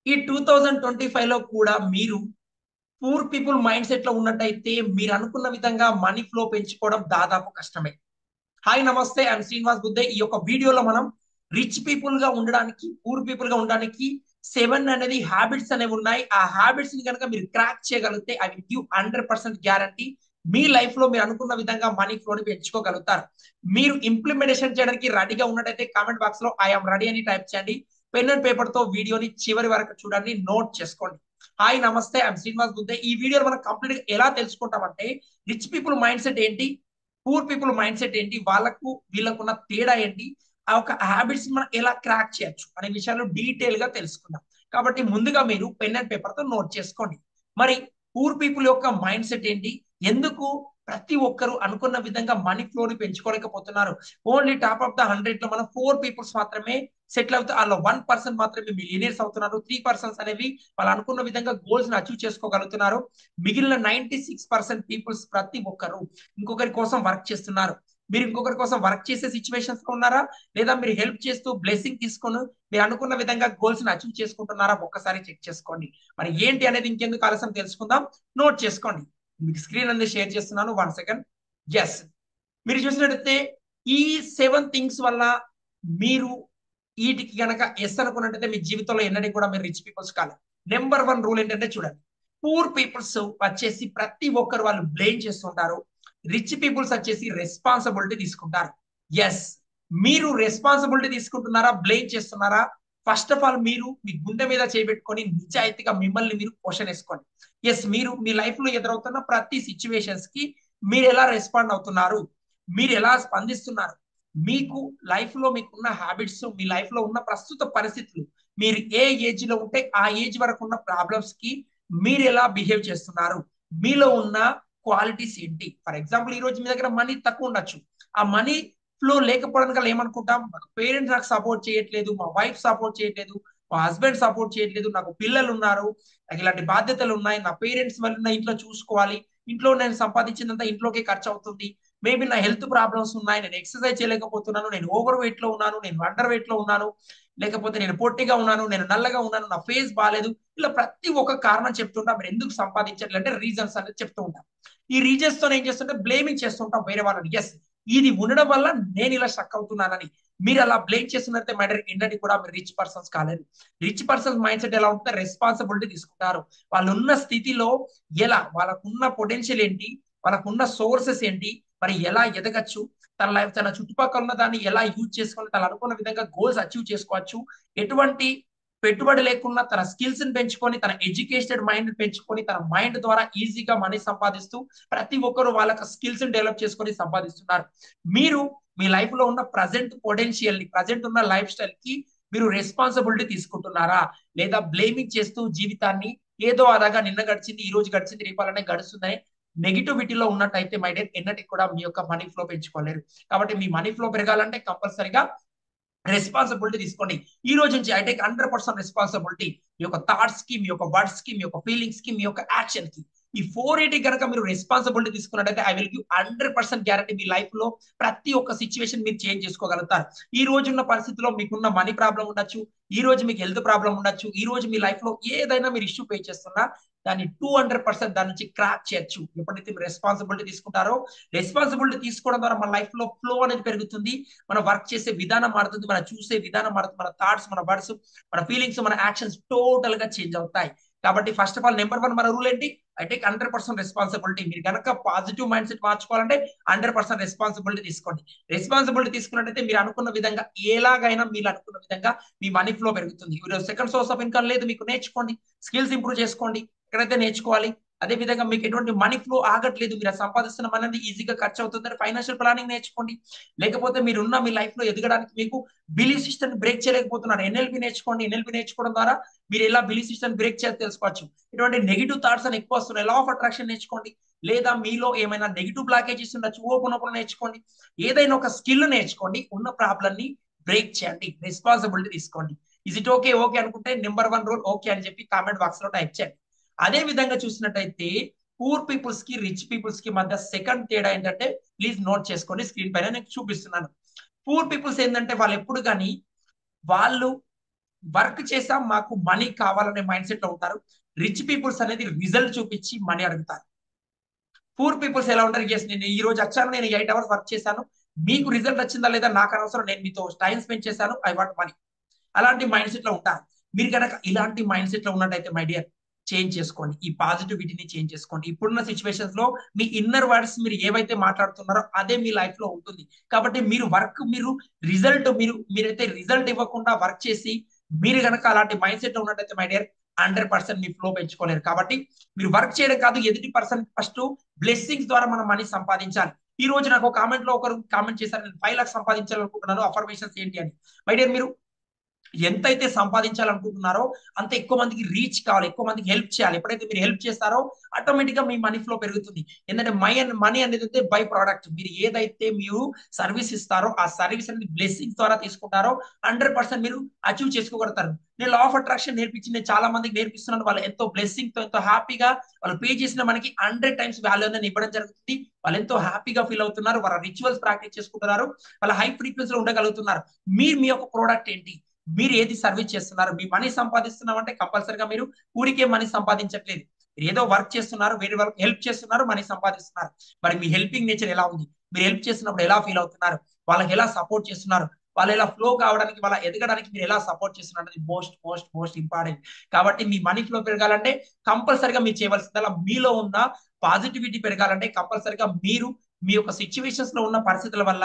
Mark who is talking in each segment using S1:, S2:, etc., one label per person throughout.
S1: ఈ 2025 లో కూడా మీరు పూర్ పీపుల్ మైండ్ సెట్ లో ఉన్నట్టయితే మీరు అనుకున్న విధంగా మనీ ఫ్లో పెంచుకోవడం దాదాపు కష్టమే. హాయ్ నమస్తే, ఐఎమ్ శ్రీనివాస్ గుద్దే. ఈ యొక్క వీడియోలో మనం రిచ్ పీపుల్ గా ఉండడానికి, పూర్ పీపుల్ గా ఉండడానికి 7 అనేది హ్యాబిట్స్ అనేవి ఉన్నాయి. ఆ హ్యాబిట్స్ ని కనుక మీరు క్రాక్ చేయగలిగితే I will give 100% guarantee me life లో మీరు అనుకున్న విధంగా మనీ ఫ్లోని పెంచుకోగలుగుతారు. మీరు ఇంప్లిమెంటేషన్ చేయడానికి రెడీగా ఉన్నట్టయితే కామెంట్ బాక్స్ లో ఐఎమ్ రెడీ అని టైప్ చేయండి. పెన్ అండ్ పేపర్ తో వీడియోని చివరి వరకు చూడండి, నోట్ చేసుకోండి. హాయ్ నమస్తే, ఐఎమ్ శ్రీనివాస్ గుద్దే. ఈ వీడియోలో మనం కంప్లీట్ గా ఎలా తెలుసుకుంటామంటే రిచ్ పీపుల్ మైండ్ సెట్ ఏంటి, పూర్ పీపుల్ మైండ్ సెట్ ఏంటి, వాళ్ళకు వీళ్ళకున్న తేడా ఏంటి, ఆ ఒక హ్యాబిట్స్ మనం ఎలా క్రాక్ చేయొచ్చు అనే విషయాలు డీటెయిల్ గా తెలుసుకుందాం. కాబట్టి ముందుగా మీరు పెన్ అండ్ పేపర్ తో నోట్ చేసుకోండి. మరి పూర్ పీపుల్ యొక్క మైండ్ సెట్ ఏంటి, ఎందుకు ప్రతి ఒక్కరు అనుకున్న విధంగా మనీ ఫ్లోని పెంచుకోలేకపోతున్నారు? ఓన్లీ టాప్ ఆఫ్ ద 100 లో మనం 4 పీపుల్స్ మాత్రమే సెటిల్ అవుతారు. అందులో 1% మాత్రమే మిలియనీర్స్ అవుతున్నారు. 3% అనేవి వాళ్ళు అనుకున్న విధంగా గోల్స్ ని అచీవ్ చేసుకోగలుగుతున్నారు. మిగిలిన 96% పీపుల్స్ ప్రతి ఒక్కరు ఇంకొకరి కోసం వర్క్ చేస్తున్నారు. మీరు ఇంకొకరి కోసం వర్క్ చేసే సిచ్యువేషన్స్ లో ఉన్నారా, లేదా మీరు హెల్ప్ చేస్తూ బ్లెస్సింగ్ తీసుకొని మీరు అనుకున్న విధంగా గోల్స్ ని అచీవ్ చేసుకుంటున్నారా? ఒక్కసారి చెక్ చేసుకోండి. మరి ఏంటి అనేది ఇంకెందుకు ఆలస్యం తెలుసుకుందాం. నోట్ చేసుకోండి. మీకు స్క్రీన్ అనేది షేర్ చేస్తున్నాను, 1 సెకండ్. ఎస్, మీరు చూసినట్టయితే ఈ 7 థింగ్స్ వల్ల మీరు వీటికి గనక ఎస్ అనుకున్నట్టయితే మీ జీవితంలో ఎన్నటికి కూడా మీరు రిచ్ పీపుల్స్ కాలేదు. నెంబర్ 1 రూల్ ఏంటంటే చూడండి, పూర్ పీపుల్స్ వచ్చేసి ప్రతి ఒక్కరు వాళ్ళు బ్లేమ్ చేస్తుంటారు. రిచ్ పీపుల్స్ వచ్చేసి రెస్పాన్సిబిలిటీ తీసుకుంటారు. ఎస్, మీరు రెస్పాన్సిబిలిటీ తీసుకుంటున్నారా, బ్లేమ్ చేస్తున్నారా? ఫస్ట్ ఆఫ్ ఆల్ మీరు మీ గుండె మీద చేపెట్టుకొని నిజాయితీగా మిమ్మల్ని మీరు క్వశ్చన్ వేసుకోండి. ఎస్, మీరు మీ లైఫ్ లో ఎదురవుతున్న ప్రతి సిచ్యువేషన్స్ కి మీరు ఎలా రెస్పాండ్ అవుతున్నారు, మీరు ఎలా స్పందిస్తున్నారు? మీకు లైఫ్ లో మీకున్న హ్యాబిట్స్, మీ లైఫ్ లో ఉన్న ప్రస్తుత పరిస్థితులు, మీరు ఏ ఏజ్ లో ఉంటే ఆ ఏజ్ వరకు ఉన్న ప్రాబ్లమ్స్ కి మీరు ఎలా బిహేవ్ చేస్తున్నారు, మీలో ఉన్న క్వాలిటీస్ ఏంటి? ఫర్ ఎగ్జాంపుల్, ఈ రోజు మీ దగ్గర మనీ తక్కువ ఉండొచ్చు. ఆ మనీ ఫ్లో లేకపోవడానికి వల్ల ఏమనుకుంటాం, పేరెంట్స్ నాకు సపోర్ట్ చేయట్లేదు, మా వైఫ్ సపోర్ట్ చేయట్లేదు, మా హస్బెండ్ సపోర్ట్ చేయట్లేదు, నాకు పిల్లలు ఉన్నారు, నాకు ఇలాంటి బాధ్యతలు ఉన్నాయి, నా పేరెంట్స్ వల్ల నా ఇంట్లో చూసుకోవాలి, ఇంట్లో నేను సంపాదించినంత ఇంట్లోకి ఖర్చు అవుతుంది, మేబీ నా హెల్త్ ప్రాబ్లమ్స్ ఉన్నాయి, నేను ఎక్సర్సైజ్ చేయలేకపోతున్నాను, నేను ఓవర్ వెయిట్ లో ఉన్నాను, నేను అండర్ వెయిట్ లో ఉన్నాను, లేకపోతే నేను పొట్టిగా ఉన్నాను, నేను నల్లగా ఉన్నాను, నా ఫేస్ బాగాలేదు. ఇలా ప్రతి ఒక్క కారణం చెప్తుంటా. మీరు ఎందుకు సంపాదించట్లేదు అంటే రీజన్స్ అనేది చెప్తూ ఉంటాం. ఈ రీజన్స్ తో ఏం చేస్తుంటే బ్లేమింగ్ చేస్తుంటాం వేరే వాళ్ళని. ఎస్, ఇది ఉండడం వల్ల నేను ఇలా స్ట్రక్ అవుతున్నానని. మీరు అలా బ్లేమ్ చేస్తున్నట్టే మ్యాటర్ ఏంటంటే కూడా మీరు రిచ్ పర్సన్స్ కాలేదు. రిచ్ పర్సన్స్ మైండ్ సెట్ ఎలా ఉంటుందో రెస్పాన్సిబిలిటీ తీసుకుంటారు. వాళ్ళు ఉన్న స్థితిలో ఎలా, వాళ్ళకున్న పొటెన్షియల్ ఏంటి, వాళ్ళకున్న సోర్సెస్ ఏంటి, మరి ఎలా ఎదగచ్చు, తన లైఫ్ తన చుట్టుపక్కల ఉన్న దాన్ని ఎలా యూజ్ చేసుకొని తను అనుకున్న విధంగా గోల్స్ అచీవ్ చేసుకోవచ్చు, ఎటువంటి పెట్టుబడి లేకుండా తన స్కిల్స్ ని పెంచుకొని, తన ఎడ్యుకేటెడ్ మైండ్ పెంచుకొని, తన మైండ్ ద్వారా ఈజీగా మనీ సంపాదిస్తూ ప్రతి ఒక్కరు వాళ్ళ స్కిల్స్ ని డెవలప్ చేసుకొని సంపాదిస్తున్నారు. మీరు మీ లైఫ్ లో ఉన్న ప్రజెంట్ పొటెన్షియల్ ని, ప్రజెంట్ ఉన్న లైఫ్ స్టైల్ కి మీరు రెస్పాన్సిబిలిటీ తీసుకుంటున్నారా, లేదా బ్లేమింగ్ చేస్తూ జీవితాన్ని ఏదో అదగా నిన్న గడిచింది, ఈ రోజు గడిచింది, రేపాలనే గడుస్తుందని నెగిటివిటీలో ఉన్నట్టయితే మై డియర్ ఎన్నటికి కూడా మీ యొక్క మనీ ఫ్లో పెంచుకోలేరు. కాబట్టి మీ మనీ ఫ్లో పెరగాలంటే కంపల్సరిగా రెస్పాన్సిబిలిటీ తీసుకోండి. ఈ రోజు నుంచి ఐ టేక్ 100% రెస్పాన్సిబిలిటీ. మీ యొక్క థాట్స్ కి, మీ యొక్క వర్డ్స్ కి, మీ యొక్క ఫీలింగ్స్ కి, మీ యొక్క యాక్షన్ కి, ఈ 4 కనుక మీరు రెస్పాన్సిబిలిటీ తీసుకున్నట్టయితే I will give 100% guarantee me life లో ప్రతి ఒక్క సిచ్యువేషన్ మీరు చేంజ్ చేసుకోగలుగుతారు. ఈ రోజు ఉన్న పరిస్థితిలో మీకున్న మనీ ప్రాబ్లం ఉండొచ్చు, ఈ రోజు మీకు హెల్త్ ప్రాబ్లం ఉండొచ్చు, ఈ రోజు మీ లైఫ్ లో ఏదైనా మీరు ఇష్యూ పే చేస్తున్నా దాన్ని 200% దాని నుంచి క్రాక్ చేయొచ్చు ఎప్పుడైతే మీరు రెస్పాన్సిబిలిటీ తీసుకుంటారో. రెస్పాన్సిబిలిటీ తీసుకోవడం ద్వారా మన లైఫ్ లో ఫ్లో అనేది పెరుగుతుంది, మన వర్క్ చేసే విధానం మారుతుంది, మన చూసే విధానం మారుతుంది, మన థాట్స్, మన వర్డ్స్, మన ఫీలింగ్స్, మన యాక్షన్స్ టోటల్ గా చేంజ్ అవుతాయి. కాబట్టి ఫస్ట్ ఆఫ్ ఆల్ నెంబర్ 1 మన రూల్ ఏంటి, ఐ టేక్ 100% రెస్పాన్సిబిలిటీ. మీరు కనుక పాజిటివ్ మైండ్ సెట్ మార్చుకోవాలంటే 100% రెస్పాన్సిబిలిటీ తీసుకోండి. రెస్పాన్సిబిలిటీ తీసుకున్నట్టయితే మీరు అనుకున్న విధంగా, ఎలాగైనా మీరు అనుకున్న విధంగా మీ మనీ ఫ్లో పెరుగుతుంది. ఈరోజు సెకండ్ సోర్స్ ఆఫ్ ఇన్కమ్ లేదు మీకు, నేర్చుకోండి, స్కిల్స్ ఇంప్రూవ్ చేసుకోండి, ఎక్కడైతే నేర్చుకోవాలి. అదే విధంగా మీకు ఎటువంటి మనీ ఫ్లో ఆగట్లేదు, మీరు సంపాదిస్తున్న మనీ అనేది ఈజీగా ఖర్చు అవుతుందని ఫైనాన్షియల్ ప్లానింగ్ నేర్చుకోండి. లేకపోతే మీరున్న మీ లైఫ్ లో ఎదగడానికి మీకు బిలీఫ్ సిస్టమ్ బ్రేక్ చేయలేకపోతున్నారు, ఎన్ఎల్పి నేర్చుకోండి. ఎన్ఎల్పి నేర్చుకోవడం ద్వారా మీరు ఎలా బిలీఫ్ సిస్టమ్ బ్రేక్ చేయాలి తెలుసుకోవచ్చు. ఇటువంటి నెగిటివ్ థాట్స్ అని ఎక్కువ వస్తున్నాయి, లా ఆఫ్ అట్రాక్షన్ నేర్చుకోండి. లేదా మీలో ఏమైనా నెగిటివ్ బ్లాకేజెస్ ఉండొచ్చు, ఓపెన్ ఓపెన్ నేర్చుకోండి. ఏదైనా ఒక స్కిల్ నేర్చుకోండి, ఉన్న ప్రాబ్లమ్ ని బ్రేక్ చేయండి, రెస్పాన్సిబిలిటీ తీసుకోండి. Is it okay? ఓకే అనుకుంటే నెంబర్ 1 రూల్ ఓకే అని చెప్పి కామెంట్ బాక్స్ లో టైప్ చేయండి. అదే విధంగా చూసినట్టయితే పూర్ పీపుల్స్ కి, రిచ్ పీపుల్స్ కి మధ్య సెకండ్ తేడా ఏంటంటే, ప్లీజ్ నోట్ చేసుకోండి, స్క్రీన్ పైన నేను చూపిస్తున్నాను. పూర్ పీపుల్స్ ఏంటంటే వాళ్ళు ఎప్పుడు కానీ వాళ్ళు వర్క్ చేసాం మాకు మనీ కావాలనే మైండ్ సెట్ లో ఉంటారు. రిచ్ పీపుల్స్ అనేది రిజల్ట్ చూపించి మనీ అడుగుతారు. పూర్ పీపుల్స్ ఎలా ఉంటారు, ఎస్ నేను ఈ రోజు వచ్చాను, నేను 8 hours వర్క్ చేశాను, మీకు రిజల్ట్ వచ్చిందా లేదా నాకు అనవసరం, నేను మీతో టైం స్పెండ్ చేశాను, ఐ వాంట్ మనీ. అలాంటి మైండ్ సెట్ లో ఉంటారు. మీరు కనుక ఇలాంటి మైండ్ సెట్ లో ఉన్నట్టయితే మై డియర్, చేంజ్ చేసుకోండి. ఈ పాజిటివిటీని చేంజ్ చేసుకోండి. ఇప్పుడున్న సిచ్యువేషన్స్ లో మీ ఇన్నర్ వర్డ్స్ మీరు ఏవైతే మాట్లాడుతున్నారో అదే మీ లైఫ్ లో ఉంటుంది. కాబట్టి మీరు వర్క్, మీరు రిజల్ట్, మీరైతే రిజల్ట్ ఇవ్వకుండా వర్క్ చేసి మీరు కనుక అలాంటి మైండ్ సెట్ లో ఉన్నట్టయితే మై డియర్, 100% మీ ఫ్లో పెంచుకోలేరు. కాబట్టి మీరు వర్క్ చేయడం కాదు, ఎదుటి పర్సన్ ఫస్ట్ బ్లెస్సింగ్స్ ద్వారా మనం మనీ సంపాదించాలి. ఈ రోజు నాకు ఒక కామెంట్ లో ఒకరు కామెంట్ చేశారు, నేను 5 lakhs సంపాదించాలనుకుంటున్నాను, అఫర్మేషన్స్ ఏంటి అని. మై డియర్, మీరు ఎంతైతే సంపాదించాలనుకుంటున్నారో అంత ఎక్కువ మందికి రీచ్ కావాలి, ఎక్కువ మందికి హెల్ప్ చేయాలి. ఎప్పుడైతే మీరు హెల్ప్ చేస్తారో ఆటోమేటిక్ గా మీ మనీ ఫ్లో పెరుగుతుంది. ఎందుకంటే మనీ అనేది అయితే బై ప్రోడక్ట్. మీరు ఏదైతే మీరు సర్వీస్ ఇస్తారో ఆ సర్వీస్ అనేది బ్లెస్సింగ్స్ ద్వారా తీసుకుంటారో 100% మీరు అచీవ్ చేసుకోగలుగుతారు. నేను లా ఆఫ్ అట్రాక్షన్ నేర్పించి నేను చాలా మందికి నేర్పిస్తున్నాను. వాళ్ళు ఎంతో బ్లెస్సింగ్ తో, ఎంతో హ్యాపీగా, వాళ్ళు పే చేసిన మనకి 100 times వాల్యూ అనేది ఇవ్వడం జరుగుతుంది. వాళ్ళు ఎంతో హ్యాపీగా ఫీల్ అవుతున్నారు, వాళ్ళ రిచువల్స్ ప్రాక్టీస్ చేసుకుంటున్నారు, వాళ్ళ హై ఫ్రీక్వెన్సీలో ఉండగలుగుతున్నారు. మీరు మీ యొక్క ప్రోడక్ట్ ఏంటి, మీరు ఏది సర్వీస్ చేస్తున్నారు, మీ మనీ సంపాదిస్తున్నామంటే కంపల్సరిగా మీరు ఊరికే మనీ సంపాదించట్లేదు. మీరు ఏదో వర్క్ చేస్తున్నారు, వేరే వాళ్ళకి హెల్ప్ చేస్తున్నారు, మనీ సంపాదిస్తున్నారు. మరి మీ హెల్పింగ్ నేచర్ ఎలా ఉంది, మీరు హెల్ప్ చేస్తున్నప్పుడు ఎలా ఫీల్ అవుతున్నారు, వాళ్ళకి ఎలా సపోర్ట్ చేస్తున్నారు, వాళ్ళు ఎలా ఫ్లో కావడానికి, వాళ్ళ ఎదగడానికి మీరు ఎలా సపోర్ట్ చేస్తున్నారు అనేది మోస్ట్ మోస్ట్ మోస్ట్ ఇంపార్టెంట్. కాబట్టి మీ మనీ ఫ్లో పెరగాలంటే కంపల్సరిగా మీరు చేయవలసిందల్లా, మీలో ఉన్న పాజిటివిటీ పెరగాలంటే కంపల్సరిగా మీరు మీ యొక్క సిచ్యువేషన్స్ లో ఉన్న పరిస్థితుల వల్ల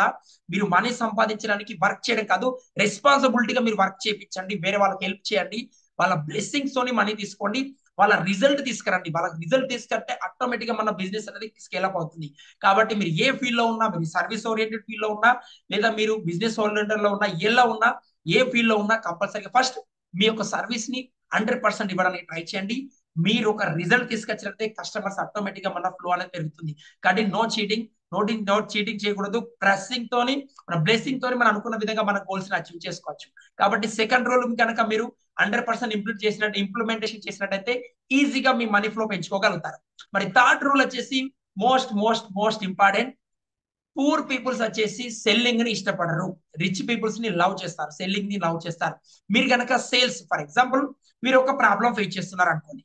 S1: మీరు మనీ సంపాదించడానికి వర్క్ చేయడం కాదు, రెస్పాన్సిబిలిటీగా మీరు వర్క్ చేయించండి, వేరే వాళ్ళకి హెల్ప్ చేయండి, వాళ్ళ బ్లెస్సింగ్స్ తోని మనీ తీసుకోండి, వాళ్ళ రిజల్ట్ తీసుకురండి. వాళ్ళ రిజల్ట్ తీసుకుంటే ఆటోమేటిక్ గా మన బిజినెస్ అనేది స్కేల్ అప్ అవుతుంది. కాబట్టి మీరు ఏ ఫీల్డ్ లో ఉన్నా, మీరు సర్వీస్ ఓరియంటెడ్ ఫీల్డ్ లో ఉన్నా, లేదా మీరు బిజినెస్ ఓరియంటెడ్ లో ఉన్నా, ఎలా ఉన్నా, ఏ ఫీల్డ్ లో ఉన్నా కంపల్సరీగా ఫస్ట్ మీ యొక్క సర్వీస్ ని 100% ఇవ్వడానికి ట్రై చేయండి. మీరు ఒక రిజల్ట్ తీసుకొచ్చినట్టే కస్టమర్స్ ఆటోమేటిక్ గా మన ఫ్లో అనేది పెరుగుతుంది. కాబట్టి నో చీటింగ్, నోట్ చీటింగ్ చేయకూడదు. ప్రెస్సింగ్ తోని, మన బ్లెస్సింగ్ తోని మనం అనుకున్న విధంగా మన గోల్స్ ని అచీవ్ చేసుకోవచ్చు. కాబట్టి సెకండ్ రూల్ కనుక మీరు 100% ఇంప్లిమెంటేషన్ చేసినట్టయితే ఈజీగా మీ మనీ ఫ్లో పెంచుకోగలుగుతారు. మరి థర్డ్ రూల్ వచ్చేసి most most most important. Poor peoples వచ్చేసి సెల్లింగ్ ని ఇష్టపడరు, రిచ్ పీపుల్స్ ని లవ్ చేస్తారు, సెల్లింగ్ ని లవ్ చేస్తారు. మీరు కనుక సేల్స్, ఫర్ ఎగ్జాంపుల్ మీరు ఒక ప్రాబ్లం ఫేస్ చేస్తున్నారు అనుకోండి,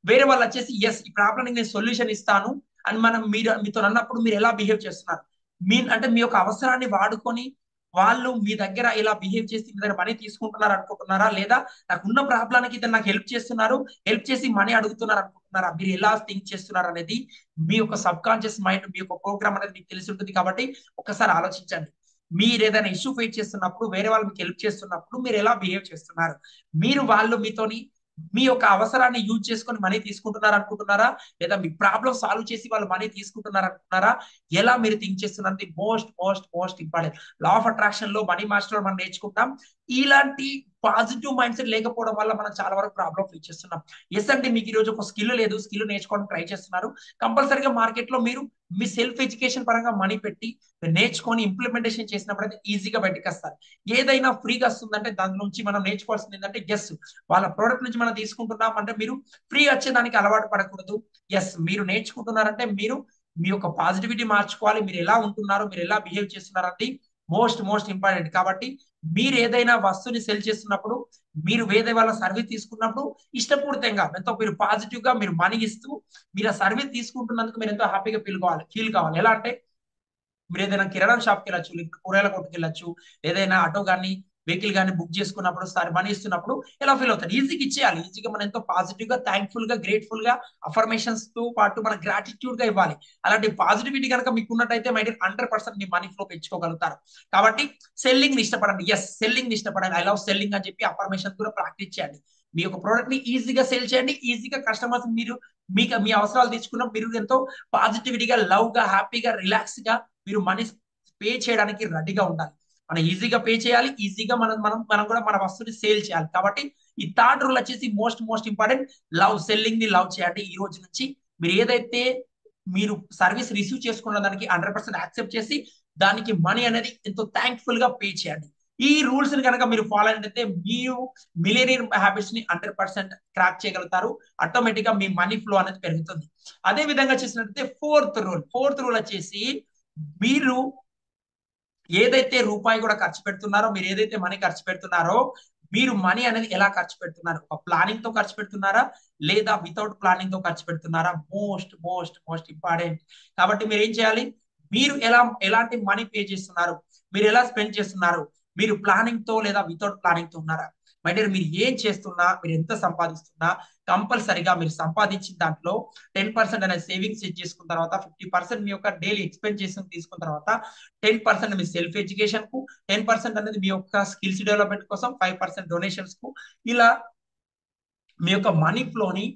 S1: వేరే వాళ్ళు వచ్చేసి ఎస్ ఈ ప్రాబ్లం నేను సొల్యూషన్ ఇస్తాను అని మీరు మీతో అన్నప్పుడు మీరు ఎలా బిహేవ్ చేస్తున్నారు, అంటే మీ యొక్క అవసరాన్ని వాడుకొని వాళ్ళు మీ దగ్గర ఇలా బిహేవ్ చేసి మీ దగ్గర మనీ తీసుకుంటున్నారు అనుకుంటున్నారా, లేదా నాకున్న ప్రాబ్లానికి ఇతను నాకు హెల్ప్ చేస్తున్నారు, హెల్ప్ చేసి మనీ అడుగుతున్నారు అనుకుంటున్నారా, మీరు ఎలా థింక్ చేస్తున్నారు అనేది మీ యొక్క సబ్ కాన్షియస్ మైండ్, మీ యొక్క ప్రోగ్రామ్ అనేది మీకు తెలిసి ఉంటుంది. కాబట్టి ఒకసారి ఆలోచించండి, మీరు ఏదైనా ఇష్యూ ఫేస్ చేస్తున్నప్పుడు, వేరే వాళ్ళు మీకు హెల్ప్ చేస్తున్నప్పుడు మీరు ఎలా బిహేవ్ చేస్తున్నారు, వాళ్ళు మీతోని మీ యొక్క అవసరాన్ని యూజ్ చేసుకొని మనీ తీసుకుంటున్నారు అనుకుంటున్నారా, లేదా మీ ప్రాబ్లం సాల్వ్ చేసి వాళ్ళు మనీ తీసుకుంటున్నారు అనుకుంటున్నారా, ఎలా మీరు థింక్ చేస్తున్నది most most most important. Law of attraction లో మనీ మాస్టర్ మనం నేర్చుకుంటాం. ఇలాంటి పాజిటివ్ మైండ్ సెట్ లేకపోవడం వల్ల మనం చాలా వరకు ప్రాబ్లం ఫేస్ చేస్తున్నాం. ఎస్ అంటే మీకు ఈ రోజు ఒక స్కిల్ లేదు, స్కిల్ నేర్చుకోవడానికి ట్రై చేస్తున్నారు, కంపల్సరీగా మార్కెట్ లో మీరు మీ సెల్ఫ్ ఎడ్యుకేషన్ పరంగా మనీ పెట్టి నేర్చుకొని ఇంప్లిమెంటేషన్ చేసినప్పుడు అయితే ఈజీగా బయటకు వస్తారు. ఏదైనా ఫ్రీగా వస్తుందంటే దాని నుంచి మనం నేర్చుకోవాల్సింది ఏంటంటే ఎస్ వాళ్ళ ప్రోడక్ట్ నుంచి మనం తీసుకుంటున్నాం అంటే మీరు ఫ్రీ వచ్చేదానికి అలవాటు పడకూడదు. ఎస్ మీరు నేర్చుకుంటున్నారంటే మీరు మీ యొక్క పాజిటివిటీ మార్చుకోవాలి, మీరు ఎలా ఉంటున్నారు, మీరు ఎలా బిహేవ్ చేస్తున్నారు అది మోస్ట్ మోస్ట్ ఇంపార్టెంట్. కాబట్టి మీరు ఏదైనా వస్తువుని సెల్ చేస్తున్నప్పుడు, మీరు వేరే వాళ్ళ సర్వీస్ తీసుకున్నప్పుడు ఇష్టపూర్తంగా ఎంతో మీరు పాజిటివ్ గా మీరు మనీ ఇస్తూ మీరు ఆ సర్వీస్ తీసుకుంటున్నందుకు మీరు ఎంతో హ్యాపీగా ఫీల్ కావాలి. ఎలా అంటే మీరు ఏదైనా కిరాణా షాప్కి వెళ్ళచ్చు, లేకపోతే కూరగాయల కొట్టుకు వెళ్ళచ్చు, ఏదైనా ఆటో కానీ వెహికల్ కానీ బుక్ చేసుకున్నప్పుడు సార్ మనీ ఇస్తున్నప్పుడు ఎలా ఫీల్ అవుతారు, ఈజీగా ఇచ్చేయాలి. ఈజీగా మనం ఎంతో పాజిటివ్ గా, థ్యాంక్ఫుల్ గా, గ్రేట్ఫుల్ గా, అఫర్మేషన్స్ తో పాటు మన గ్రాటిట్యూడ్ గా ఇవ్వాలి. అలాంటి పాజిటివిటీ కనుక మీకు ఉన్నట్టయితే మై డియర్ 100% మీ మనీ ఫ్లో పెంచుకోగలుగుతారు. కాబట్టి సెల్లింగ్ ని ఇష్టపడండి, ఎస్ సెల్లింగ్ ని ఇష్టపడండి, ఐ లవ్ సెల్లింగ్ అని చెప్పి అఫర్మేషన్ కూడా ప్రాక్టీస్ చేయండి. మీ యొక్క ప్రోడక్ట్ ని ఈజీగా సేల్ చేయండి, ఈజీగా కస్టమర్స్ మీరు మీ అవసరాలు తీసుకున్నప్పుడు మీరు ఎంతో పాజిటివిటీగా, లవ్ గా, హ్యాపీగా, రిలాక్స్ గా మీరు మనీ పే చేయడానికి రెడీగా ఉండాలి. మనం ఈజీగా పే చేయాలి, ఈజీగా మనం కూడా మన వస్తువుని సేల్ చేయాలి. కాబట్టి ఈ థర్డ్ రూల్ వచ్చేసి మోస్ట్ మోస్ట్ ఇంపార్టెంట్. సెల్లింగ్ ని లవ్ చేయండి. ఈ రోజు నుంచి మీరు ఏదైతే మీరు సర్వీస్ రిసీవ్ చేసుకున్న దానికి 100% యాక్సెప్ట్ చేసి దానికి మనీ అనేది ఎంతో థ్యాంక్ఫుల్ గా పే చేయండి. ఈ రూల్స్ ని కనుక మీరు ఫాలో అయినట్లయితే మీరు మిలియనీర్ హ్యాబిట్స్ ని 100% క్రాక్ చేయగలుగుతారు. ఆటోమేటిక్ గా మీ మనీ ఫ్లో అనేది పెరుగుతుంది. అదే విధంగా చేసినట్లయితే ఫోర్త్ రూల్ వచ్చేసి మీరు ఏదైతే రూపాయి కూడా ఖర్చు పెడుతున్నారో, మీరు ఏదైతే మనీ ఖర్చు పెడుతున్నారో మీరు మనీ అనేది ఎలా ఖర్చు పెడుతున్నారు? ఒక ప్లానింగ్ తో ఖర్చు పెడుతున్నారా లేదా వితౌట్ ప్లానింగ్ తో ఖర్చు పెడుతున్నారా? Most most most important. కాబట్టి మీరు ఏం చేయాలి? మీరు ఎలాంటి మనీ పే చేస్తున్నారు? మీరు ఎలా స్పెండ్ చేస్తున్నారు? మీరు ప్లానింగ్ తో లేదా వితౌట్ ప్లానింగ్ తో ఉన్నారా? మై డియర్, మీరు ఏం చేస్తున్నా, మీరు ఎంత సంపాదిస్తున్నా, కంపల్సరిగా మీరు సంపాదించిన దాంట్లో 10% అనేది సేవింగ్స్ చేసుకున్న తర్వాత, 50% మీ యొక్క డైలీ ఎక్స్పెన్సెస్ తీసుకున్న తర్వాత, 10% మీ సెల్ఫ్ ఎడ్యుకేషన్ కు, 10% అనేది మీ యొక్క స్కిల్స్ డెవలప్మెంట్ కోసం, 5% డొనేషన్స్ కు, ఇలా మీ యొక్క మనీ ఫ్లోని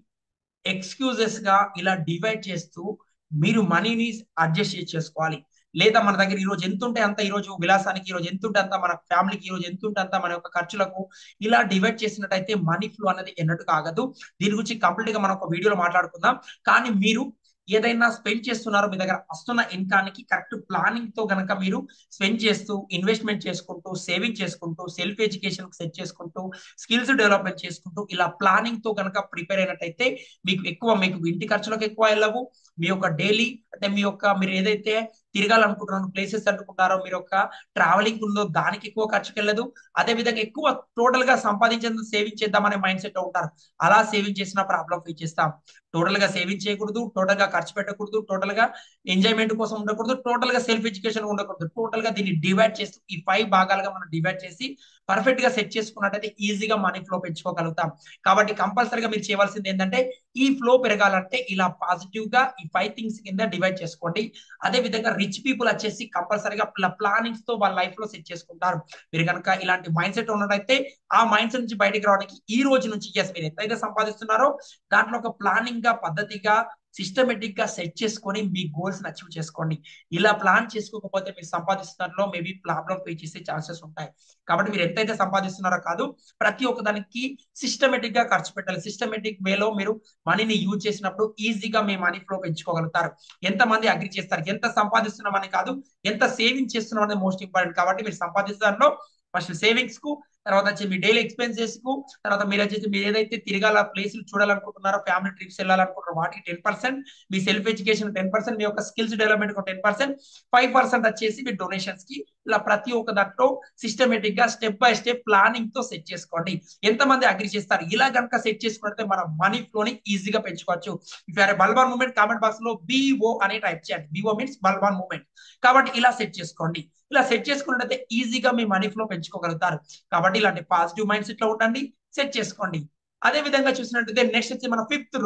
S1: ఎక్స్క్యూజెస్ గా ఇలా డివైడ్ చేస్తూ మీరు మనీని అడ్జస్ట్ చేసుకోవాలి. లేదా మన దగ్గర ఈ రోజు ఎంత ఉంటే అంత, ఈ రోజు విలాసానికి ఈ రోజు ఎంత ఉంటే అంత, మన ఫ్యామిలీకి ఈ రోజు ఎంత ఉంటే అంత, మన యొక్క ఖర్చులకు ఇలా డివైడ్ చేసినట్టయితే మనీ ఫ్లో అనేది ఎన్నట్టు కాగదు. దీని గురించి కంప్లీట్ గా మనం ఒక వీడియోలో మాట్లాడుకుందాం. కానీ మీరు ఏదైనా స్పెండ్ చేస్తున్నారో, మీ దగ్గర వస్తున్న ఇన్కానికి కరెక్ట్ ప్లానింగ్ తో గనక మీరు స్పెండ్ చేస్తూ, ఇన్వెస్ట్మెంట్ చేసుకుంటూ, సేవింగ్ చేసుకుంటూ, సెల్ఫ్ ఎడ్యుకేషన్ సెట్ చేసుకుంటూ, స్కిల్స్ డెవలప్మెంట్ చేసుకుంటూ, ఇలా ప్లానింగ్ తో గనక ప్రిపేర్ అయినట్టయితే మీకు ఇంటి ఖర్చులకు ఎక్కువ వెళ్ళవు. మీ యొక్క డైలీ అంటే మీరు ఏదైతే తిరగాలనుకుంటున్నారో, ప్లేసెస్ అనుకుంటారో, మీరు యొక్క ట్రావెలింగ్ ఉందో దానికి ఎక్కువ ఖర్చుకి వెళ్ళదు. అదే విధంగా ఎక్కువ టోటల్ గా సంపాదించేందుకు సేవింగ్ చేద్దామనే మైండ్ సెట్ లో ఉంటారు. అలా సేవింగ్ చేసిన ప్రాబ్లం ఫేస్ చేస్తాం. టోటల్ గా సేవింగ్ చేయకూడదు, టోటల్ గా ఖర్చు పెట్టకూడదు, టోటల్ గా ఎంజాయ్మెంట్ కోసం ఉండకూడదు, టోటల్ గా సెల్ఫ్ ఎడ్యుకేషన్ ఉండకూడదు. టోటల్ గా దీన్ని డివైడ్ చేస్తూ, ఈ 5 భాగాలుగా మనం డివైడ్ చేసి పర్ఫెక్ట్ గా సెట్ చేసుకున్నట్టయితే ఈజీగా మనీ ఫ్లో పెంచుకోగలుగుతాం. కాబట్టి కంపల్సరీగా మీరు చేయవలసింది ఏంటంటే, ఈ ఫ్లో పెరగాలంటే ఇలా పాజిటివ్ గా ఈ 5 థింగ్స్ కింద డివైడ్ చేసుకోండి. అదే విధంగా రిచ్ పీపుల్ వచ్చేసి కంపల్సరీగా ప్లానింగ్స్ తో వాళ్ళ లైఫ్ లో సెట్ చేసుకుంటారు. మీరు కనుక ఇలాంటి మైండ్ సెట్ ఉన్నట్టయితే, ఆ మైండ్ సెట్ నుంచి బయటకు రావడానికి ఈ రోజు నుంచి మీరు ఎంతైతే సంపాదిస్తున్నారో దాంట్లో ఒక ప్లానింగ్ గా, పద్ధతిగా, సిస్టమేటిక్ గా సెట్ చేసుకొని మీ గోల్స్ అచీవ్ చేసుకోండి. ఇలా ప్లాన్ చేసుకోకపోతే మీరు సంపాదిస్తున్నారో మేబీ ప్రాబ్లం ఫేస్ చేసే ఛాన్సెస్ ఉంటాయి. కాబట్టి మీరు ఎంతైతే సంపాదిస్తున్నారో కాదు, ప్రతి ఒక్క దానికి సిస్టమేటిక్ గా ఖర్చు పెట్టాలి. సిస్టమేటిక్ వేలో మీరు మనీని యూజ్ చేసినప్పుడు ఈజీగా మీ మనీ ఫ్లో పెంచుకోగలుగుతారు. ఎంత మంది అగ్రి చేస్తారు? ఎంత సంపాదిస్తున్నామని కాదు, ఎంత సేవింగ్ చేస్తున్నాం అనేది మోస్ట్ ఇంపార్టెంట్. కాబట్టి మీరు సంపాదిస్తారో ఫస్ట్ సేవింగ్స్ కు, తర్వాత వచ్చి మీ డైలీ ఎక్స్పెన్సెస్ కు, తర్వాత మీరు వచ్చేసి మీరు ఏదైతే తిరగాల ప్లేసులు చూడాలనుకుంటున్నారో, ఫ్యామిలీ ట్రిప్స్ వెళ్ళాలనుకుంటున్నారో వాటికి 10%, మీ సెల్ఫ్ ఎడ్యుకేషన్ 10%, మీ యొక్క స్కిల్స్ డెవలప్మెంట్ 10%, 5% వచ్చేసి మీ డొనేషన్స్ కి. ఇలా ప్రతి ఒక్క దాంట్లో సిస్టమేటిక్ గా స్టెప్ బై స్టెప్ ప్లానింగ్ తో సెట్ చేసుకోండి. ఎంతమంది అగ్రి చేస్తారు? ఇలా కనుక సెట్ చేసుకుంటే మన మనీ ఫ్లోని ఈజీగా పెంచుకోవచ్చు. If or bulb on moment, comment box లో BO అనే టైప్ చేయండి. BO means bulb on moment. కాబట్టి ఇలా సెట్ చేసుకోండి. ఇలా సెట్ చేసుకున్నట్టయితే ఈజీగా మీ మనీ ఫ్లో పెంచుకోగలుగుతారు. కాబట్టి ఇలాంటి పాజిటివ్ మైండ్ సెట్ లో ఉండండి, సెట్ చేసుకోండి. అదే విధంగా చూసినట్టయితే నెక్స్ట్ వచ్చి మన ఫిఫ్త్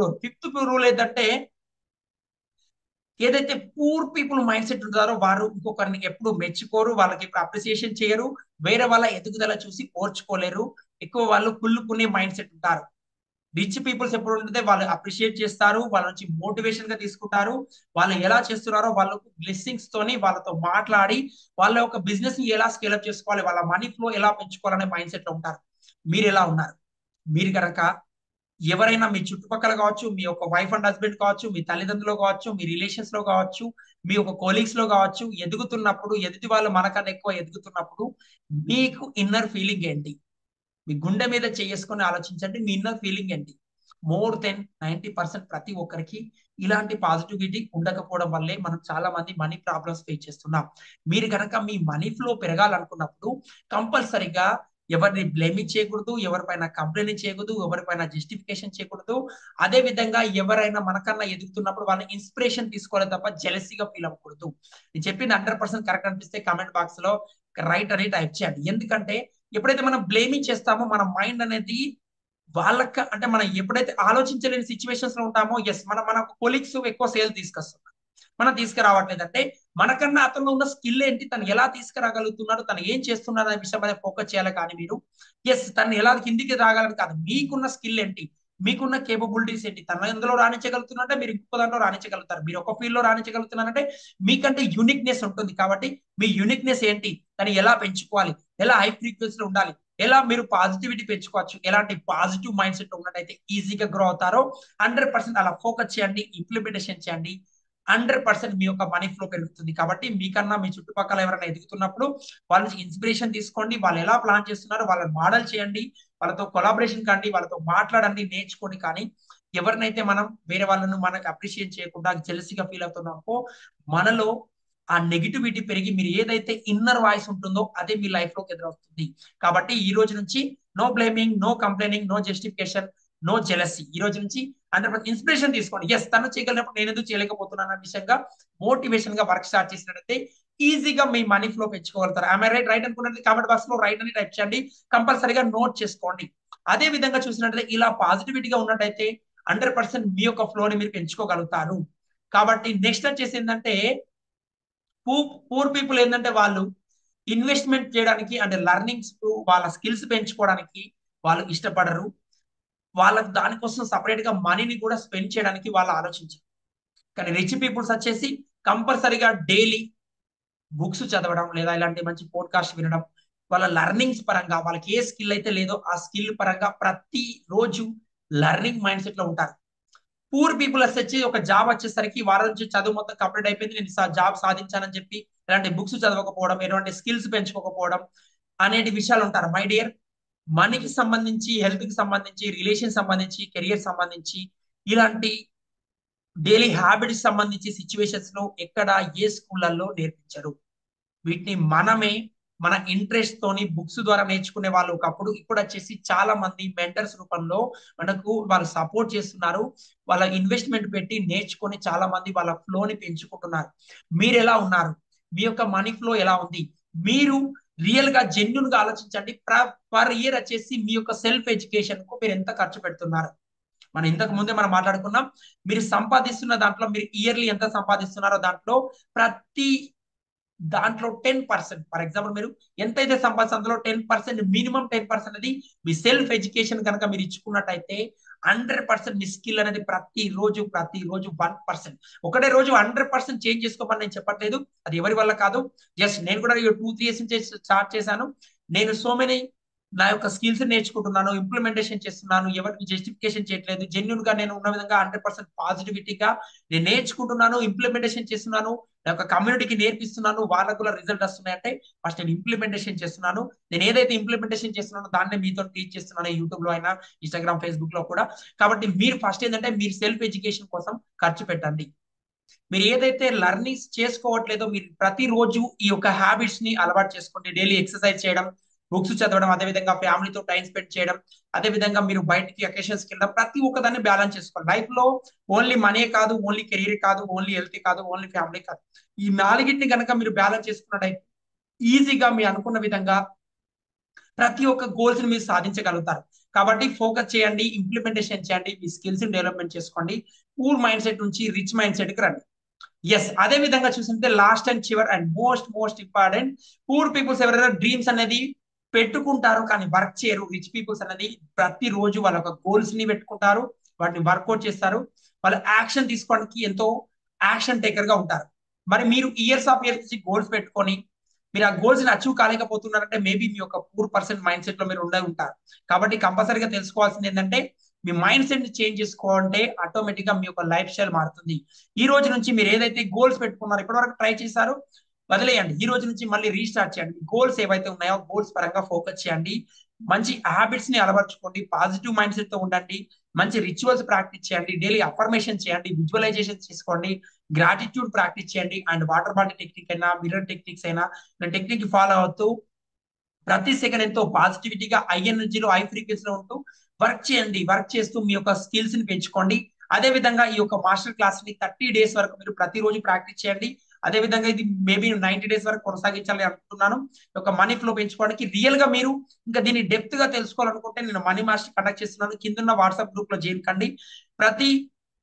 S1: రూల్ ఏంటంటే, ఏదైతే పూర్ పీపుల్ మైండ్ సెట్ ఉంటారో వారు ఇంకొకరిని ఎప్పుడు మెచ్చుకోరు, వాళ్ళకి ఇప్పుడు అప్రిసియేషన్ చేయరు, వేరే వాళ్ళ ఎదుగుదల చూసి ఓర్చుకోలేరు. ఎక్కువ వాళ్ళు కుళ్ళుకునే మైండ్ సెట్ ఉంటారు. రిచ్ పీపుల్స్ ఎప్పుడు ఉంటే వాళ్ళు అప్రిషియేట్ చేస్తారు, వాళ్ళ నుంచి మోటివేషన్ గా తీసుకుంటారు. వాళ్ళు ఎలా చేస్తున్నారో వాళ్ళకు బ్లెస్సింగ్స్ తోని వాళ్ళతో మాట్లాడి వాళ్ళ యొక్క బిజినెస్ ని ఎలా స్కేలప్ చేసుకోవాలి, వాళ్ళ మనీ ఫ్లో ఎలా పెంచుకోవాలనే మైండ్ సెట్ లో ఉంటారు. మీరు ఎలా ఉన్నారు? మీరు కనుక ఎవరైనా మీ చుట్టుపక్కల కావచ్చు, మీ యొక్క వైఫ్ అండ్ హస్బెండ్ కావచ్చు, మీ తల్లిదండ్రులు కావచ్చు, మీ రిలేషన్స్ లో కావచ్చు, మీ యొక్క కొలీగ్స్ లో కావచ్చు, ఎదుగుతున్నప్పుడు, ఎదుటి వాళ్ళు మనకన్నా ఎక్కువ ఎదుగుతున్నప్పుడు మీకు ఇన్నర్ ఫీలింగ్ ఏంటి? మీ గుండె మీద చేసుకొని ఆలోచించండి. మీ ఇన్నర్ ఫీలింగ్ ఏంటి? మోర్ దెన్ 90% ప్రతి ఒక్కరికి ఇలాంటి పాజిటివిటీ ఉండకపోవడం వల్లే మనం చాలా మంది మనీ ప్రాబ్లమ్స్ ఫేస్ చేస్తున్నాం. మీరు కనుక మీ మనీ ఫ్లో పెరగాలనుకున్నప్పుడు కంపల్సరిగా ఎవరిని బ్లేమింగ్ చేయకూడదు, ఎవరిపైన కంప్లైంట్ చేయకూడదు, ఎవరిపైన జస్టిఫికేషన్ చేయకూడదు. అదే విధంగా ఎవరైనా మనకన్నా ఎదుగుతున్నప్పుడు వాళ్ళని ఇన్స్పిరేషన్ తీసుకోవాలి తప్ప జెలసీగా ఫీల్ అవ్వకూడదు. నేను చెప్పింది 100% కరెక్ట్ అనిపిస్తే కామెంట్ బాక్స్ లో రైట్ అని టైప్ చేయండి. ఎందుకంటే ఎప్పుడైతే మనం బ్లేమింగ్ చేస్తామో మన మైండ్ అనేది వాళ్ళకి, అంటే మనం ఎప్పుడైతే ఆలోచించలేని సిచ్యువేషన్స్ లో ఉంటామో, ఎస్ మన కొలీగ్స్ ఎక్కువ సేల్ తీసుకొస్తున్నారు, మనం తీసుకురావట్లేదంటే మనకన్నా అతను ఉన్న స్కిల్ ఏంటి, తను ఎలా తీసుకురాగలుగుతున్నాడు, తను ఏం చేస్తున్నాడు అనే విషయం మీద ఫోకస్ చేయాలి. కానీ మీరు తను ఎలా కిందికి రాగలని కాదు, మీకున్న స్కిల్ ఏంటి, మీకున్న కేపబిలిటీస్ ఏంటి, తన ఎందులో రాణించగలుగుతున్నారంటే మీరు ఇంకో దాంట్లో రాణించగలుగుతారు. మీరు ఒక ఫీల్డ్ లో రాణించగలుగుతున్నారంటే మీకంటే యూనిక్నెస్ ఉంటుంది. కాబట్టి మీ యూనిక్నెస్ ఏంటి, దాన్ని ఎలా పెంచుకోవాలి, ఎలా హై ఫ్రీక్వెన్సీలో ఉండాలి, ఎలా మీరు పాజిటివిటీ పెంచుకోవచ్చు, ఎలాంటి పాజిటివ్ మైండ్ సెట్ ఉన్నట్టయితే ఈజీగా గ్రో అవుతారో 100% అలా ఫోకస్ చేయండి, ఇంప్లిమెంటేషన్ చేయండి. 100% మీ యొక్క మనీ ఫ్లో పెరుగుతుంది. కాబట్టి మీకన్నా మీ చుట్టుపక్కల ఎవరైనా ఎదుగుతున్నప్పుడు వాళ్ళ నుంచి ఇన్స్పిరేషన్ తీసుకోండి. వాళ్ళు ఎలా ప్లాన్ చేస్తున్నారో వాళ్ళని మోడల్ చేయండి, వాళ్ళతో కొలాబరేషన్ కండి, వాళ్ళతో మాట్లాడండి, నేర్చుకోండి. కానీ ఎవరినైతే మనం వేరే వాళ్ళను మనకు అప్రిషియేట్ చేయకుండా జెలసీగా ఫీల్ అవుతున్నామో మనలో ఆ నెగిటివిటీ పెరిగి మీరు ఏదైతే ఇన్నర్ వాయిస్ ఉంటుందో అదే మీ లైఫ్ లోకి ఎదురవుతుంది. కాబట్టి ఈ రోజు నుంచి no blaming, no complaining, no justification, no jealousy. ఈ రోజు నుంచి 100% ఇన్స్పిరేషన్ తీసుకోండి. ఎస్, తను చేయగలిగినప్పుడు నేను ఎందుకు చేయలేకపోతున్నాను అనే విషయంగా మోటివేషన్ గా వర్క్ స్టార్ట్ చేసినట్టయితే ఈజీగా మీ మనీ ఫ్లో పెంచుకోగలుగుతారు. ఆమె రైట్ రైట్ అనుకున్నట్టు కామెంట్ బాక్స్ లో రైట్ అని టైప్ చేయండి, కంపల్సరీగా నోట్ చేసుకోండి. అదే విధంగా చూసినట్లయితే ఇలా పాజిటివిటీగా ఉన్నట్టయితే 100% మీ యొక్క ఫ్లోని మీరు పెంచుకోగలుగుతారు. కాబట్టి నెక్స్ట్ వచ్చేసి ఏంటంటే పూర్ పీపుల్ ఏంటంటే వాళ్ళు ఇన్వెస్ట్మెంట్ చేయడానికి అంటే లర్నింగ్స్ వాళ్ళ స్కిల్స్ పెంచుకోవడానికి వాళ్ళు ఇష్టపడరు. వాళ్ళకి దానికోసం సపరేట్ గా మనీని కూడా స్పెండ్ చేయడానికి వాళ్ళు ఆలోచించారు. కానీ రిచ్ పీపుల్స్ వచ్చేసి కంపల్సరీగా డైలీ బుక్స్ చదవడం లేదా ఇలాంటి మంచి పోడ్కాస్ట్ వినడం, వాళ్ళ లర్నింగ్స్ పరంగా వాళ్ళకి ఏ స్కిల్ అయితే లేదో ఆ స్కిల్ పరంగా ప్రతి రోజు లర్నింగ్ మైండ్ సెట్ లో ఉంటారు. పూర్ పీపుల్ వచ్చి ఒక జాబ్ వచ్చేసరికి వారం నుంచి చదువు మొత్తం కంప్లీట్ అయిపోయింది, నేను జాబ్ సాధించానని చెప్పి ఇలాంటి బుక్స్ చదవకపోవడం, ఎటువంటి స్కిల్స్ పెంచుకోకపోవడం అనేటి విషయాలు ఉంటారు. మై డియర్, మనీకి సంబంధించి, హెల్త్ కి సంబంధించి, రిలేషన్ సంబంధించి, కెరియర్ సంబంధించి ఇలాంటి డైలీ హ్యాబిట్స్ సంబంధించి సిచ్యువేషన్స్ లో ఎక్కడ ఏ స్కూళ్ళల్లో నేర్పించరు. వీటిని మనమే మన ఇంట్రెస్ట్ తోని బుక్స్ ద్వారా నేర్చుకునే వాళ్ళు ఒకప్పుడు, ఇప్పుడు వచ్చేసి చాలా మంది మెంటర్స్ రూపంలో మనకు వాళ్ళు సపోర్ట్ చేస్తున్నారు. వాళ్ళ ఇన్వెస్ట్మెంట్ పెట్టి నేర్చుకొని చాలా మంది వాళ్ళ ఫ్లోని పెంచుకుంటున్నారు. మీరు ఎలా ఉన్నారు? మీ యొక్క మనీ ఫ్లో ఎలా ఉంది? మీరు రియల్ గా జెన్యున్ గా ఆలోచించండి. పర్ ఇయర్ వచ్చేసి మీ యొక్క సెల్ఫ్ ఎడ్యుకేషన్ కు మీరు ఎంత ఖర్చు పెడుతున్నారు? మనం ఇంతకు ముందే మనం మాట్లాడుకున్నాం. మీరు సంపాదిస్తున్న దాంట్లో మీరు ఇయర్లీ ఎంత సంపాదిస్తున్నారో ప్రతి దాంట్లో 10%, ఫర్ ఎగ్జాంపుల్ మీరు ఎంతైతే సంపాదిస్తే అందులో 10%, మినిమం 10% అది మీ సెల్ఫ్ ఎడ్యుకేషన్ కనుక మీరు ఇచ్చుకున్నట్టయితే 100% మీ స్కిల్ అనేది ప్రతిరోజు 1%. ఒకటే రోజు 100% చేంజ్ చేసుకోమని నేను చెప్పట్లేదు, అది ఎవరి వల్ల కాదు. జస్ట్ నేను కూడా 2-3 ఇయర్స్ నుంచి స్టార్ట్ చేశాను. నేను సో మెనీ నా యొక్క స్కిల్స్ నేర్చుకుంటున్నాను, ఇంప్లిమెంటేషన్ చేస్తున్నాను, ఎవరికి జస్టిఫికేషన్ చేయట్లేదు. జెన్యున్ గా నేను ఉన్న విధంగా 100% పాజిటివిటీగా నేను నేర్చుకుంటున్నాను, ఇంప్లిమెంటేషన్ చేస్తున్నాను, నా యొక్క కమ్యూనిటీకి నేర్పిస్తున్నాను. వాళ్ళకు కూడా రిజల్ట్ వస్తున్నాయంటే ఫస్ట్ నేను ఇంప్లిమెంటేషన్ చేస్తున్నాను. నేను ఏదైతే ఇంప్లిమెంటేషన్ చేస్తున్నానో దాన్ని మీతో టీచ్ చేస్తున్నాను, యూట్యూబ్ లో అయినా, ఇన్స్టాగ్రామ్, ఫేస్బుక్ లో కూడా. కాబట్టి మీరు ఫస్ట్ ఏంటంటే మీరు సెల్ఫ్ ఎడ్యుకేషన్ కోసం ఖర్చు పెట్టండి. మీరు ఏదైతే లర్నింగ్స్ చేసుకోవట్లేదో మీరు ప్రతిరోజు ఈ యొక్క హ్యాబిట్స్ ని అలవాటు చేసుకోండి. డైలీ ఎక్సర్సైజ్ చేయడం, బుక్స్ చదవడం, అదేవిధంగా ఫ్యామిలీతో టైం స్పెండ్ చేయడం, అదేవిధంగా మీరు బయటికి అకేషన్స్కి వెళ్ళడం, ప్రతి ఒక్కదాన్ని బ్యాలెన్స్ చేసుకోవాలి. లైఫ్ లో ఓన్లీ మనీ కాదు, ఓన్లీ కెరీర్ కాదు, ఓన్లీ హెల్త్ కాదు, ఓన్లీ ఫ్యామిలీ కాదు. ఈ నాలుగింటిని కనుక మీరు బ్యాలెన్స్ చేసుకున్నట్టయితే ఈజీగా మీ అనుకున్న విధంగా ప్రతి ఒక్క గోల్స్ ని మీరు సాధించగలుగుతారు. కాబట్టి ఫోకస్ చేయండి, ఇంప్లిమెంటేషన్ చేయండి, మీ స్కిల్స్ డెవలప్మెంట్ చేసుకోండి. పూర్ మైండ్ సెట్ నుంచి రిచ్ మైండ్ సెట్ కి రండి. ఎస్, అదే విధంగా చూస్తుంటే లాస్ట్ అండ్ చివర్ and most important, poor peoples ఎవరైనా డ్రీమ్స్ అనేది పెట్టుకుంటారు కానీ వర్క్ చేయరు. రిచ్ పీపుల్స్ అనేది ప్రతిరోజు వాళ్ళ ఒక గోల్స్ ని పెట్టుకుంటారు, వాటిని వర్కౌట్ చేస్తారు, వాళ్ళు యాక్షన్ తీసుకోవడానికి ఎంతో యాక్షన్ టేకర్ గా ఉంటారు. మరి మీరు ఇయర్స్ ఆఫ్ ఇయర్స్ గోల్స్ పెట్టుకొని మీరు ఆ గోల్స్ ని అచీవ్ కాలేకపోతున్నారంటే మేబీ మీ యొక్క పూర్ పర్సన్ మైండ్ సెట్ లో మీరు ఉండే ఉంటారు. కాబట్టి కంపల్సరీగా తెలుసుకోవాల్సింది ఏంటంటే మీ మైండ్ సెట్ ని చేంజ్ చేసుకోవాలంటే ఆటోమేటిక్ గా మీ యొక్క లైఫ్ స్టైల్ మారుతుంది. ఈ రోజు నుంచి మీరు ఏదైతే గోల్స్ పెట్టుకున్నారో, ఇప్పటివరకు ట్రై చేశారు, వదిలేయండి. ఈ రోజు నుంచి మళ్ళీ రీస్టార్ట్ చేయండి. గోల్స్ ఏవైతే ఉన్నాయో గోల్స్ పరంగా ఫోకస్ చేయండి. మంచి హ్యాబిట్స్ ని అలవర్చుకోండి, పాజిటివ్ మైండ్ సెట్ తో ఉండండి, మంచి రిచువల్స్ ప్రాక్టీస్ చేయండి, డైలీ అఫర్మేషన్ చేయండి, విజువలైజేషన్ చేసుకోండి, గ్రాటిట్యూడ్ ప్రాక్టీస్ చేయండి, అండ్ వాటర్ బాటిల్ టెక్నిక్ అయినా, మిర్రర్ టెక్నిక్స్ అయినా టెక్నిక్ ఫాలో అవుతూ ప్రతి సెకండ్ ఎంతో పాజిటివిటీగా, హై ఎనర్జీలో, హై ఫ్రీక్వెన్సీలో ఉంటూ వర్క్ చేయండి. వర్క్ చేస్తూ మీ యొక్క స్కిల్స్ ని పెంచుకోండి. అదే విధంగా ఈ యొక్క మాస్టర్ క్లాస్ ని 30 days వరకు మీరు ప్రతిరోజు ప్రాక్టీస్ చేయండి. అదే విధంగా ఇది మేబీ 90 days వరకు కొనసాగించాలి అనుకుంటున్నాను. ఒక మనీ ఫ్లో పెంచుకోవడానికి రియల్ గా మీరు ఇంకా దీన్ని డెప్త్ గా తెలుసుకోవాలనుకుంటే నేను మనీ మాస్టర్ కండక్ట్ చేస్తున్నాను. కింద వాట్సాప్ గ్రూప్ లో జాయిన్ కండి. ప్రతి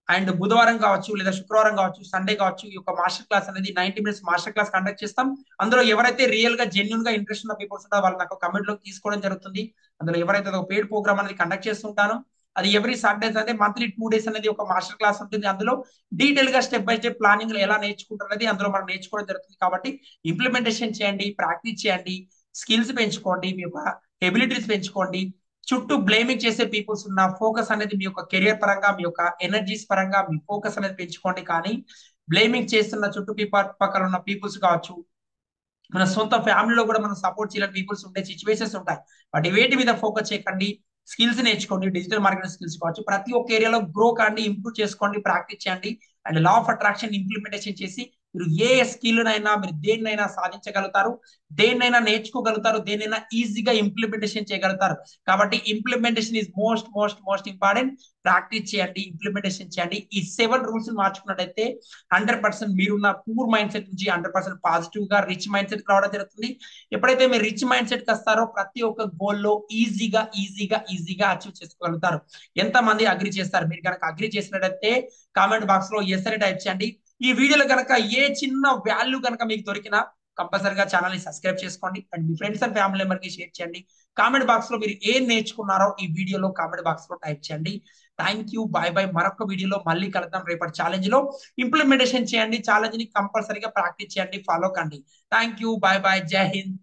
S1: అండ్ బుధవారం కావచ్చు, లేదా శుక్రవారం కావచ్చు, సండే కావచ్చు, ఈ యొక్క మాస్టర్ క్లాస్ అనేది 90 minutes మాస్టర్ క్లాస్ కండక్ట్ చేస్తాం. అందులో ఎవరైతే రియల్ గా జెన్యున్ గా ఇంట్రెస్ట్ ఉన్న పీపుల్స్ ఉంటారో వాళ్ళు నాకు కమెంట్ లో తీసుకోవడం జరుగుతుంది. అందులో ఎవరైతే ఒక పెయిడ్ ప్రోగ్రామ్ అనేది కండక్ట్ చేస్తుంటానో అది ఎవ్రీ సాటర్డేస్ అంటే మంత్లీ 2 days అనేది ఒక మాస్టర్ క్లాస్ ఉంటుంది. అందులో డీటెయిల్ గా స్టెప్ బై స్టెప్ ప్లానింగ్ ఎలా నేర్చుకుంటారు అనేది అందులో మనం నేర్చుకోవడం జరుగుతుంది. కాబట్టి ఇంప్లిమెంటేషన్ చేయండి, ప్రాక్టీస్ చేయండి, స్కిల్స్ పెంచుకోండి, మీ యొక్క ఎబిలిటీస్ పెంచుకోండి. చుట్టూ బ్లేమింగ్ చేసే పీపుల్స్ ఉన్న ఫోకస్ అనేది మీ యొక్క కెరియర్ పరంగా, మీ యొక్క ఎనర్జీస్ పరంగా మీ ఫోకస్ అనేది పెంచుకోండి. కానీ బ్లేమింగ్ చేస్తున్న చుట్టూ పక్కన ఉన్న పీపుల్స్ కావచ్చు, మన సొంత ఫ్యామిలీలో కూడా మనం సపోర్ట్ చేయలేని పీపుల్స్ ఉండే సిచ్యువేషన్స్ ఉంటాయి. వాటి వేటి మీద ఫోకస్ చేయకండి, స్కిల్స్ నేర్చుకోండి, డిజిటల్ మార్కెటింగ్ స్కిల్స్ కావచ్చు, ప్రతి ఒక్క ఏరియాలో గ్రో కండి, ఇంప్రూవ్ చేసుకోండి, ప్రాక్టీస్ చేయండి, and law of attraction implementation చేసి మీరు ఏ స్కిల్నైనా మీరు దేన్నైనా సాధించగలుగుతారు, దేన్నైనా నేర్చుకోగలుగుతారు, దేన్నైనా ఈజీగా ఇంప్లిమెంటేషన్ చేయగలుగుతారు. కాబట్టి implementation is most most most important. Practice చేయండి, ఇంప్లిమెంటేషన్ చేయండి. ఈ 7 రూల్స్ మార్చుకున్నట్టయితే 100% మీరున్న పూర్ మైండ్ సెట్ నుంచి 100% పాజిటివ్ గా రిచ్ మైండ్ సెట్ రావడం జరుగుతుంది. ఎప్పుడైతే మీరు రిచ్ మైండ్ సెట్ వస్తారో ప్రతి ఒక్క గోల్ లో ఈజీగా ఈజీగా ఈజీగా అచీవ్ చేసుకోగలుగుతారు. ఎంత మంది అగ్రి చేస్తారు? మీరు కనుక అగ్రి చేసినట్టయితే కామెంట్ బాక్స్ లో ఎస్ అని టైప్ చేయండి. ఈ వీడియోలో కనుక ఏ చిన్న వాల్యూ కనుక మీకు దొరికినా కంపల్సరిగా ఛానల్ ని సబ్స్క్రైబ్ చేసుకోండి అండ్ మీ ఫ్రెండ్స్ అండ్ ఫ్యామిలీ మెంబర్ కి షేర్ చేయండి. కామెంట్ బాక్స్ లో మీరు ఏం నేర్చుకున్నారో ఈ వీడియోలో కామెంట్ బాక్స్ లో టైప్ చేయండి. Thank you, bye bye. మరొక వీడియోలో మళ్ళీ కలుద్దాం. రేపటి ఛాలెంజ్ లో ఇంప్లిమెంటేషన్ చేయండి, ఛాలెంజ్ ని కంపల్సరీగా ప్రాక్టీస్ చేయండి, ఫాలో కండి. థ్యాంక్ యూ, బాయ్ బాయ్, జై హింద్.